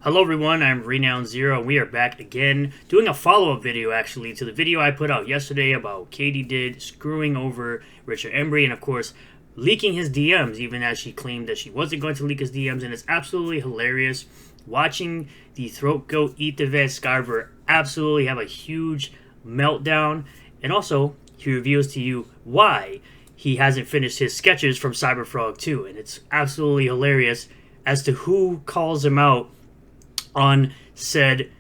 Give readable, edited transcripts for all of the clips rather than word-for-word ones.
Hello everyone, I'm Renown Zero, and we are back again doing a follow-up video actually to the video I put out yesterday about Katie did screwing over Richard Embree and of course leaking his DMs, even as she claimed that she wasn't going to leak his DMs, and it's absolutely hilarious watching the throat goat eat the vet Sciver absolutely have a huge meltdown, and also he reveals to you why he hasn't finished his sketches from Cyberfrog 2, and it's absolutely hilarious as to who calls him out on said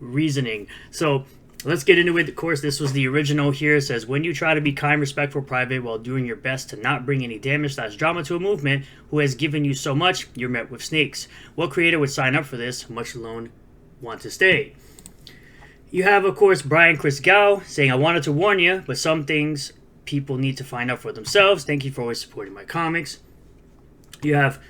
reasoning. So let's get into it. Of course, this was the original here. It says, when you try to be kind, respectful, private while doing your best to not bring any damage/drama to a movement who has given you so much, you're met with snakes. What creator would sign up for this, much alone want to stay? You have, of course, Brian Chris Gao saying, I wanted to warn you, but some things people need to find out for themselves. Thank you for always supporting my comics. You have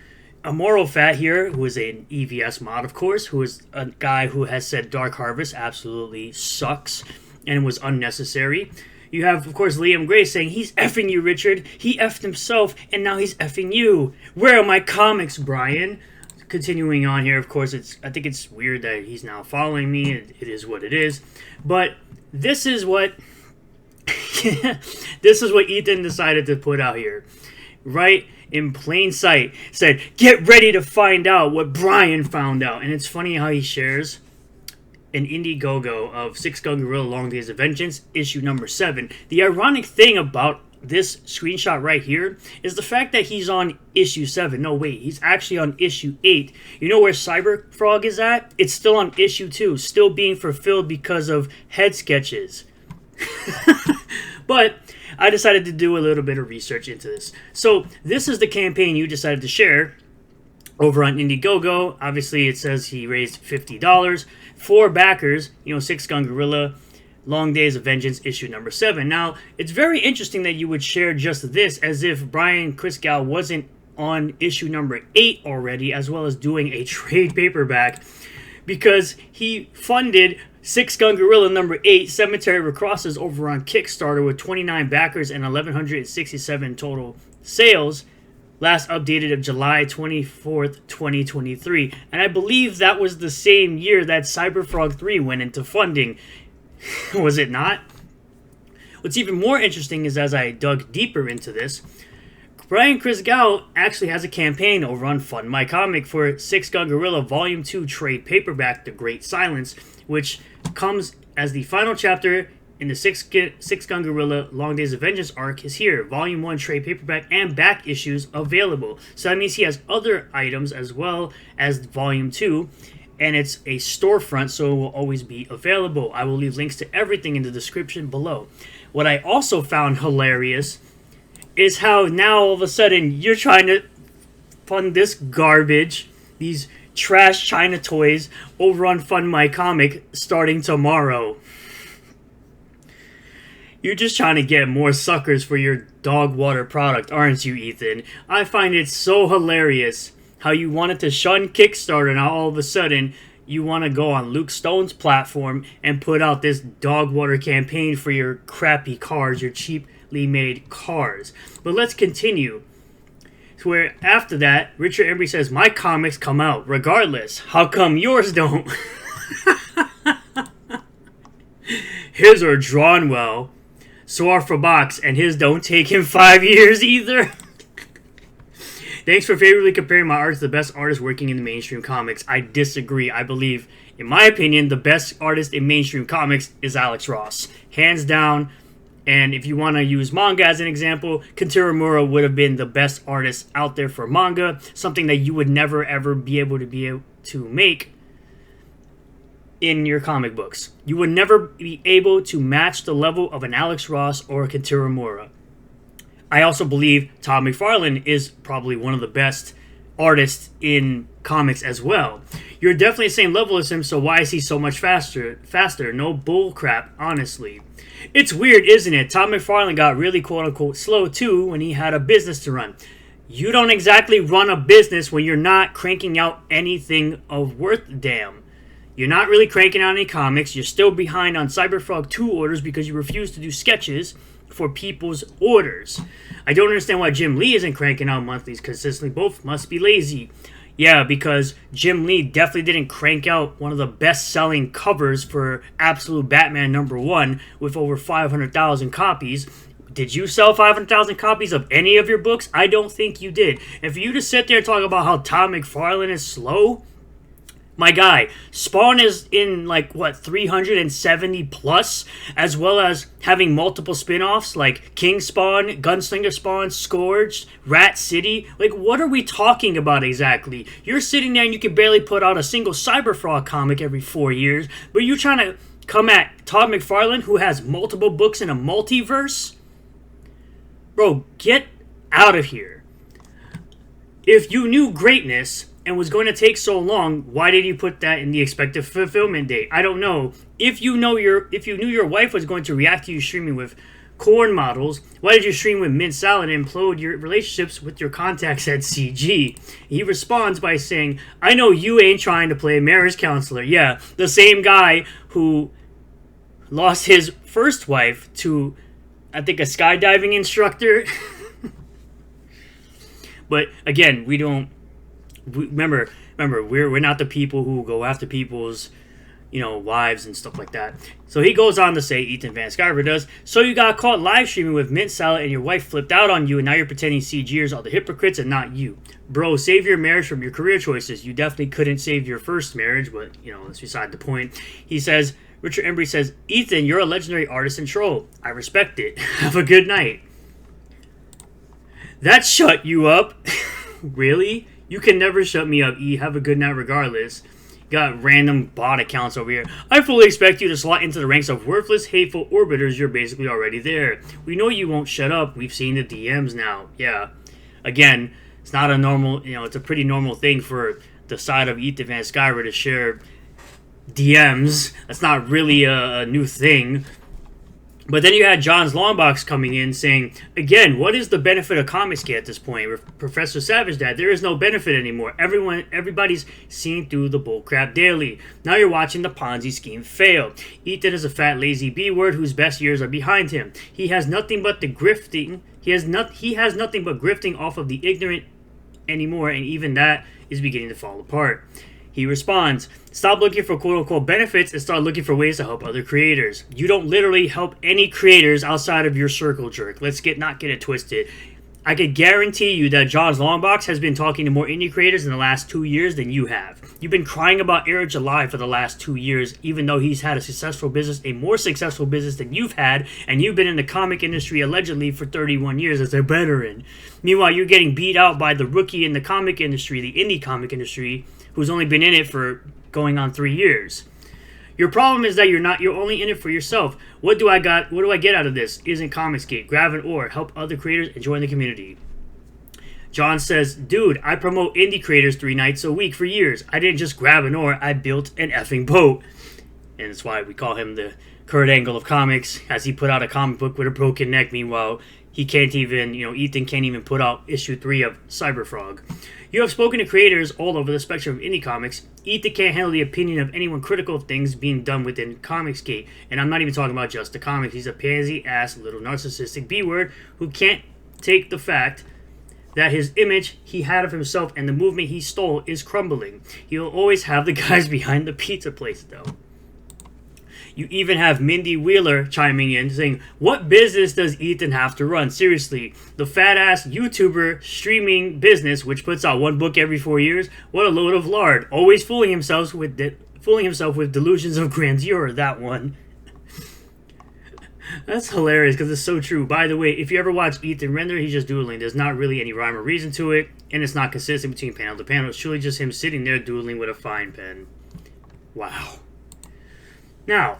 a Moral Fat here, who is an EVS mod, of course, who is a guy who has said Dark Harvest absolutely sucks and was unnecessary. You have, of course, Liam Gray saying, he's effing you, Richard. He effed himself, and now he's effing you. Where are my comics, Brian? Continuing on here, of course, I think it's weird that he's now following me. It is what it is. But this is what this is what Ethan decided to put out here. Right in plain sight, said, get ready to find out what Brian found out. And it's funny how he shares an Indiegogo of Six Gun Gorilla Long Days of Vengeance, issue number 7. The ironic thing about this screenshot right here is the fact that he's on issue 7. No, wait, he's actually on issue 8. You know where Cyberfrog is at? It's still on issue 2, still being fulfilled because of head sketches. But I decided to do a little bit of research into this. So this is the campaign you decided to share over on Indiegogo. Obviously, it says he raised $50 for backers. You know, Six Gun Gorilla, Long Days of Vengeance, issue number 7. Now, it's very interesting that you would share just this as if Brian Chris Gao wasn't on issue number 8 already, as well as doing a trade paperback, because he funded Six Gun Gorilla number 8, Cemetery of Crosses, over on Kickstarter with 29 backers and 1,167 total sales. Last updated of July 24th, 2023. And I believe that was the same year that Cyberfrog 3 went into funding. Was it not? What's even more interesting is, as I dug deeper into this, Brian Chris Gao actually has a campaign over on Fund My Comic for Six Gun Gorilla Volume 2 trade paperback, The Great Silence, which comes as the final chapter in the Six Gun Gorilla Long Days of Vengeance arc is here. Volume 1 trade paperback and back issues available. So that means he has other items as well as Volume 2, and it's a storefront, so it will always be available. I will leave links to everything in the description below. What I also found hilarious is how now all of a sudden you're trying to fund this garbage, these trash China toys, over on Fund My Comic starting tomorrow. You're just trying to get more suckers for your dog water product, aren't you, Ethan? I find it so hilarious how you wanted to shun Kickstarter, now all of a sudden you want to go on Luke Stone's platform and put out this dog water campaign for your crappy cars, your cheaply made cars. But let's continue. Where after that, Richard Embree says, my comics come out regardless. How come yours don't? His are drawn well. So are for box, and his don't take him 5 years either. Thanks for favorably comparing my art to the best artist working in the mainstream comics. I disagree. I believe, in my opinion, the best artist in mainstream comics is Alex Ross. Hands down. And if you want to use manga as an example, Kentaro Miura would have been the best artist out there for manga. Something that you would never ever be able to make in your comic books. You would never be able to match the level of an Alex Ross or a Kentaro Miura. I also believe Todd McFarlane is probably one of the best artists in comics as well. You're definitely the same level as him, so why is he so much faster? No bull crap, honestly. It's weird, isn't it? Todd McFarlane got really quote-unquote slow too when he had a business to run. You don't exactly run a business when you're not cranking out anything of worth damn. You're not really cranking out any comics. You're still behind on Cyberfrog 2 orders because you refuse to do sketches for people's orders. I don't understand why Jim Lee isn't cranking out monthlies consistently. Both must be lazy. Yeah, because Jim Lee definitely didn't crank out one of the best-selling covers for Absolute Batman #1 with over 500,000 copies. Did you sell 500,000 copies of any of your books? I don't think you did. And for you to sit there and talk about how Todd McFarlane is slow, my guy, Spawn is in, like, what, 370 plus, as well as having multiple spin-offs like King Spawn, Gunslinger Spawn, Scourged, Rat City. Like, what are we talking about exactly? You're sitting there and you can barely put out a single Cyberfrog comic every 4 years, but you're trying to come at Todd McFarlane, who has multiple books in a multiverse? Bro, get out of here. If you knew greatness and was going to take so long, why did you put that in the expected fulfillment date? I don't know. If you knew your wife was going to react to you streaming with corn models, why did you stream with mint salad and implode your relationships with your contacts at CG? He responds by saying, I know you ain't trying to play marriage counselor. Yeah, the same guy who lost his first wife to, I think, a skydiving instructor. But again, remember, we're not the people who go after people's, wives and stuff like that. So he goes on to say, Ethan Van Sciver does, so you got caught live streaming with mint salad and your wife flipped out on you and now you're pretending CGers are the hypocrites and not you. Bro, save your marriage from your career choices. You definitely couldn't save your first marriage, but, that's beside the point. He says, Richard Embree says, Ethan, you're a legendary artist and troll. I respect it. Have a good night. That shut you up. Really? You can never shut me up, E. Have a good night regardless. Got random bot accounts over here. I fully expect you to slot into the ranks of worthless, hateful orbiters. You're basically already there. We know you won't shut up. We've seen the DMs now. Yeah. Again, it's not a normal, it's a pretty normal thing for the side of Ethan Van Sciver to share DMs. That's not really a new thing. But then you had John's Longbox coming in saying, again, what is the benefit of Comicsgate at this point? Professor Savage Dad, there is no benefit anymore. Everybody's seeing through the bullcrap daily. Now you're watching the Ponzi scheme fail. Ethan is a fat, lazy B-word whose best years are behind him. He has nothing but the grifting. He has nothing but grifting off of the ignorant anymore, and even that is beginning to fall apart. He responds, stop looking for quote-unquote benefits and start looking for ways to help other creators. You don't literally help any creators outside of your circle, jerk. Let's not get it twisted. I could guarantee you that John's Longbox has been talking to more indie creators in the last 2 years than you have. You've been crying about Air July for the last 2 years, even though he's had a more successful business than you've had, and you've been in the comic industry allegedly for 31 years as a veteran. Meanwhile, you're getting beat out by the rookie in the comic industry, the indie comic industry, who's only been in it for going on 3 years. Your problem is that you're only in it for yourself. What do I get out of this? Isn't Comicsgate. Grab an oar, help other creators, and join the community. John says, dude, I promote indie creators 3 nights a week for years. I didn't just grab an oar, I built an effing boat. And that's why we call him the Kurt Angle of comics, as he put out a comic book with a broken neck. Meanwhile, he can't even, Ethan can't even put out issue 3 of Cyberfrog. You have spoken to creators all over the spectrum of indie comics. Ethan can't handle the opinion of anyone critical of things being done within Comicsgate. And I'm not even talking about just the comics. He's a pansy-ass little narcissistic B-word who can't take the fact that his image he had of himself and the movement he stole is crumbling. He'll always have the guys behind the pizza place, though. You even have Mindy Wheeler chiming in saying, what business does Ethan have to run? Seriously, the fat-ass YouTuber streaming business, which puts out 1 book every 4 years, what a load of lard. Always fooling himself with delusions of grandeur, that one. That's hilarious because it's so true. By the way, if you ever watch Ethan render, he's just doodling. There's not really any rhyme or reason to it, and it's not consistent between panel to panel. It's truly just him sitting there doodling with a fine pen. Wow. Now,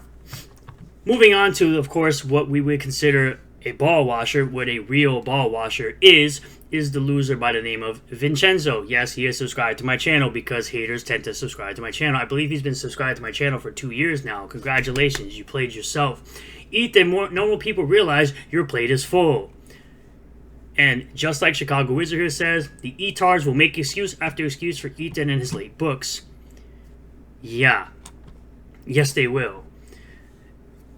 moving on to, of course, what we would consider a ball washer, what a real ball washer is the loser by the name of Vincenzo. Yes, he is subscribed to my channel because haters tend to subscribe to my channel. I believe he's been subscribed to my channel for 2 years now. Congratulations, you played yourself. Ethan, more normal people realize your plate is full. And just like Chicago Wizard here says, the etards will make excuse after excuse for Ethan and his late books. Yeah. Yes, they will.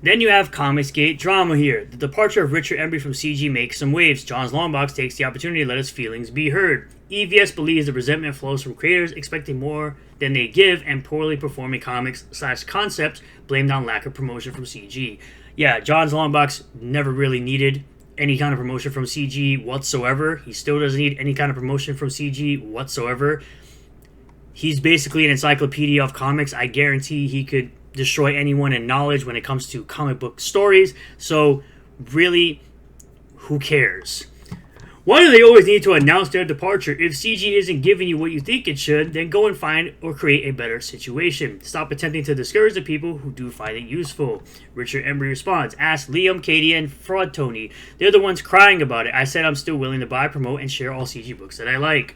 Then you have Comicsgate drama here. The departure of Richard Embree from CG makes some waves. John's Longbox takes the opportunity to let his feelings be heard. EVS believes the resentment flows from creators expecting more than they give and poorly performing comics/concepts blamed on lack of promotion from CG. Yeah, John's Longbox never really needed any kind of promotion from CG whatsoever. He still doesn't need any kind of promotion from CG whatsoever. He's basically an encyclopedia of comics. I guarantee he could destroy anyone in knowledge when it comes to comic book stories. So, really, who cares? Why do they always need to announce their departure? If CG isn't giving you what you think it should, then go and find or create a better situation. Stop attempting to discourage the people who do find it useful. Richard Embree responds, ask Liam, Katie, and Fraud Tony. They're the ones crying about it. I said I'm still willing to buy, promote, and share all CG books that I like.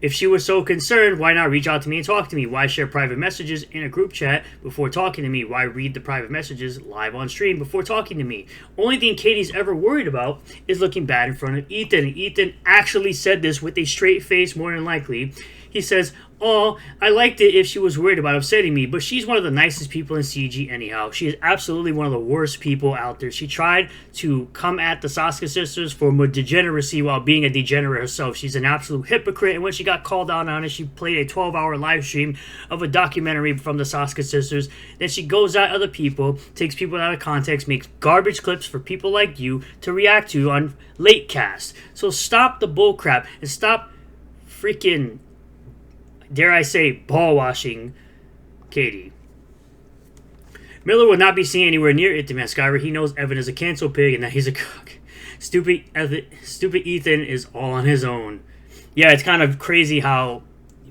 If she was so concerned, why not reach out to me and talk to me? Why share private messages in a group chat before talking to me? Why read the private messages live on stream before talking to me? Only thing Katie's ever worried about is looking bad in front of Ethan. And Ethan actually said this with a straight face, more than likely. He says, oh, I liked it if she was worried about upsetting me, but she's one of the nicest people in CG anyhow. She is absolutely one of the worst people out there. She tried to come at the Sasuke sisters for degeneracy while being a degenerate herself. She's an absolute hypocrite, and when she got called out on it, she played a 12-hour live stream of a documentary from the Sasuke sisters. Then she goes at other people, takes people out of context, makes garbage clips for people like you to react to on late cast. So stop the bullcrap and stop freaking, dare I say, ball washing Katie. Miller will not be seen anywhere near it, demands Sciver. He knows Evan is a cancel pig and that he's a cook. Stupid Ethan is all on his own. Yeah, it's kind of crazy how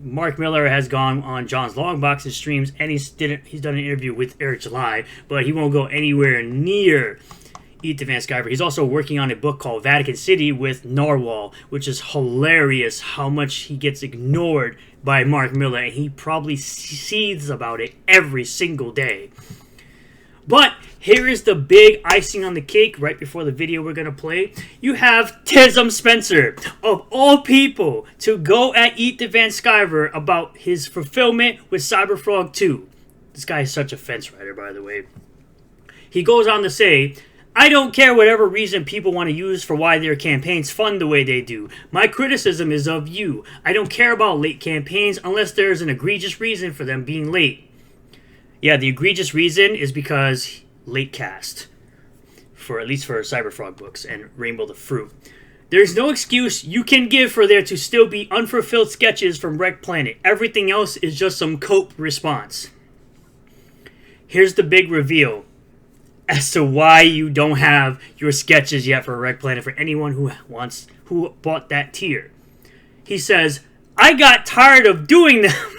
Mark Miller has gone on John's Longbox's streams and he's done an interview with Eric July, but he won't go anywhere near Ethan Van Sciver. He's also working on a book called Vatican City with Narwhal, which is hilarious how much he gets ignored by Mark Miller, and he probably seethes about it every single day. But here is the big icing on the cake right before the video we're going to play. You have Tism Spencer, of all people, to go at Ethan Van Sciver about his fulfillment with Cyberfrog 2. This guy is such a fence rider, by the way. He goes on to say, I don't care whatever reason people want to use for why their campaigns fund the way they do. My criticism is of you. I don't care about late campaigns unless there's an egregious reason for them being late. Yeah, the egregious reason is because late cast. At least for Cyberfrog books and Rainbow the Fruit. There's no excuse you can give for there to still be unfulfilled sketches from Wreck Planet. Everything else is just some cope response. Here's the big reveal as to why you don't have your sketches yet for Wreck Planet for anyone who bought that tier. He says, I got tired of doing them.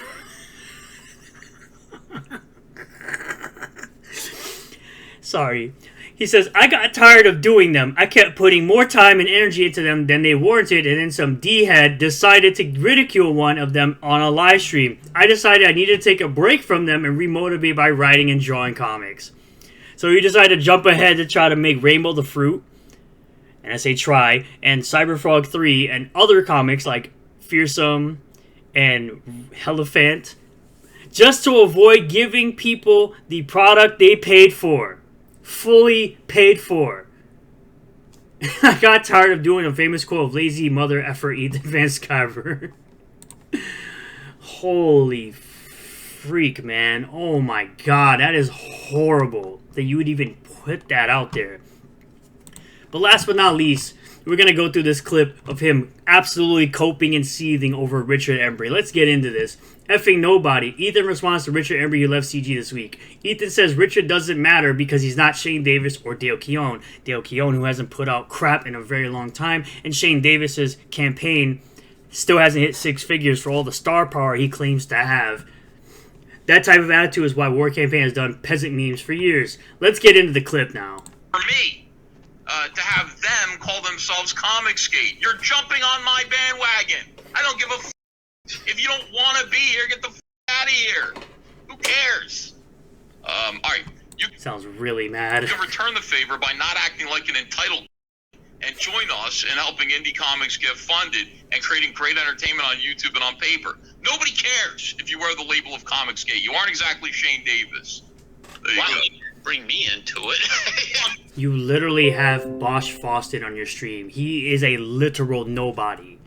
Sorry. He says, I got tired of doing them. I kept putting more time and energy into them than they warranted, and then some D-head decided to ridicule one of them on a live stream. I decided I needed to take a break from them and remotivate by writing and drawing comics. So he decided to jump ahead to try to make Rainbow the Fruit, and I say try, and Cyberfrog 3 and other comics like Fearsome and Elephant, just to avoid giving people the product they paid for. Fully paid for. I got tired of doing a famous quote of lazy mother effer Ethan Van Sciver. Holy freak, man. Oh my god, that is horrible that you would even put that out there. But last but not least, we're going to go through this clip of him absolutely coping and seething over Richard Embree. Let's get into this. Effing nobody. Ethan responds to Richard Embree who left CG this week. Ethan says Richard doesn't matter because he's not Shane Davis or Dale Keown. Dale Keown, who hasn't put out crap in a very long time, and Shane Davis's campaign still hasn't hit six figures for all the star power he claims to have. That type of attitude is why War Campaign has done peasant memes for years. Let's get into the clip now. For me, to have them call themselves Comicsgate, you're jumping on my bandwagon. I don't give a f***. If you don't want to be here, get the f*** out of here. Who cares? Alright. Sounds really mad. You can return the favor by not acting like an entitled and join us in helping indie comics get funded and creating great entertainment on YouTube and on paper. Nobody cares if you wear the label of Comicsgate. You aren't exactly Shane Davis. There you go. bring me into it. You literally have Bosch Fawsted on your stream. He is a literal nobody.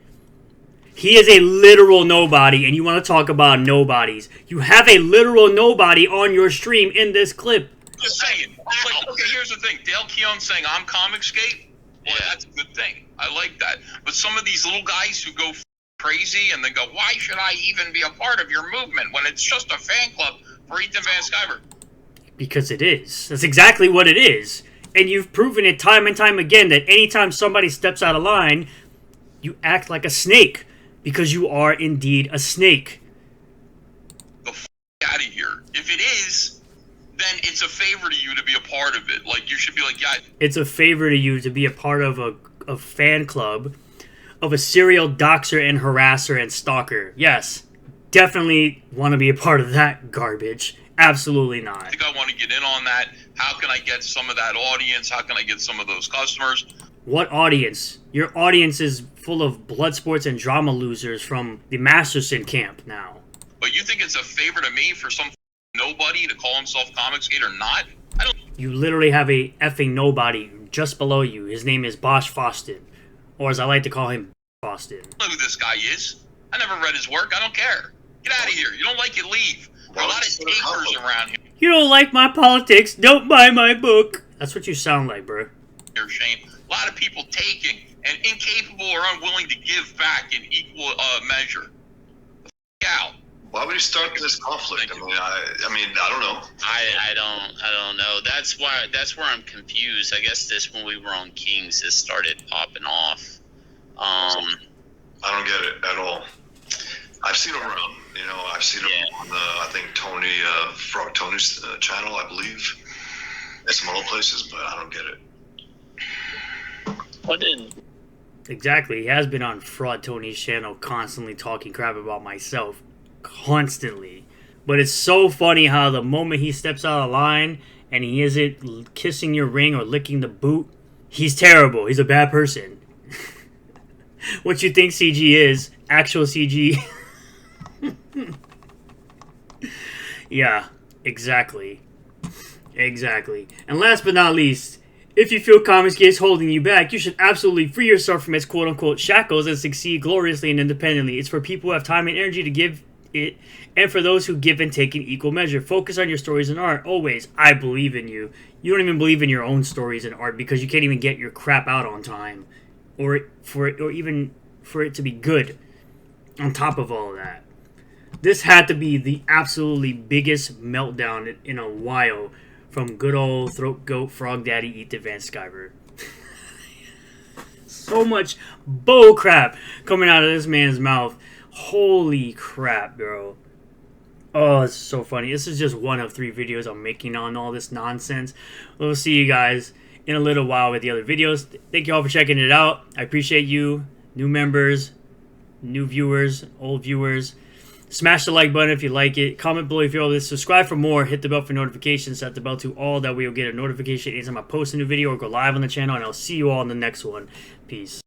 He is a literal nobody, and you want to talk about nobodies. You have a literal nobody on your stream in this clip. Just saying. Like, okay, here's the thing. Dale Keown saying, I'm Comicsgate. Well, that's a good thing. I like that. But some of these little guys who go crazy and they go, why should I even be a part of your movement when it's just a fan club for Ethan Van Sciver? Because it is. That's exactly what it is. And you've proven it time and time again that anytime somebody steps out of line, you act like a snake. Because you are indeed a snake. The f*** out of here. If it is, then it's a favor to you to be a part of it. Like, you should be like, yeah. It's a favor to you to be a part of a fan club of a serial doxer and harasser and stalker. Yes, definitely want to be a part of that garbage. Absolutely not. I think I want to get in on that. How can I get some of that audience? How can I get some of those customers? What audience? Your audience is full of blood sports and drama losers from the Masterson camp now. But you think it's a favor to me for some nobody to call himself Comicsgate or not? I don't. You literally have a effing nobody just below you. His name is Bosch Fawsted. Or as I like to call him, Fawsted. I don't know who this guy is. I never read his work. I don't care. Get out of here. You don't like it, leave. There are a lot of takers around here. You don't like my politics, don't buy my book. That's what you sound like, bro. You're Shane. A lot of people taking and incapable or unwilling to give back in equal measure. Out. Why would you start this conflict? I mean, I don't know. I don't know. That's where I'm confused. I guess this when we were on Kings, this started popping off. I don't get it at all. I've seen him around. You know, I've seen him on the, I think Frog Tony's channel, I believe, and some other places, but I don't get it. Exactly. He has been on Fraud Tony's channel constantly talking crap about myself. Constantly. But it's so funny how the moment he steps out of line and he isn't kissing your ring or licking the boot, he's terrible. He's a bad person. What you think CG is, actual CG. Yeah, exactly. Exactly. And last but not least, if you feel Comicsgate is holding you back, you should absolutely free yourself from its quote-unquote shackles and succeed gloriously and independently. It's for people who have time and energy to give it, and for those who give and take in equal measure. Focus on your stories and art. Always, I believe in you. You don't even believe in your own stories and art because you can't even get your crap out on time. Or even for it to be good. On top of all of that. This had to be the absolutely biggest meltdown in a while from good old Throat Goat Frog Daddy Ethan Van Sciver. So much bull crap coming out of this man's mouth. Holy crap, bro. Oh, it's so funny. This is just one of 3 videos I'm making on all this nonsense. We'll see you guys in a little while with the other videos. Thank you all for checking it out. I appreciate you, new members, new viewers, old viewers. Smash the like button if you like it. Comment below if you all this. Subscribe for more. Hit the bell for notifications. Set the bell to all. That way you'll get a notification anytime I post a new video or go live on the channel. And I'll see you all in the next one. Peace.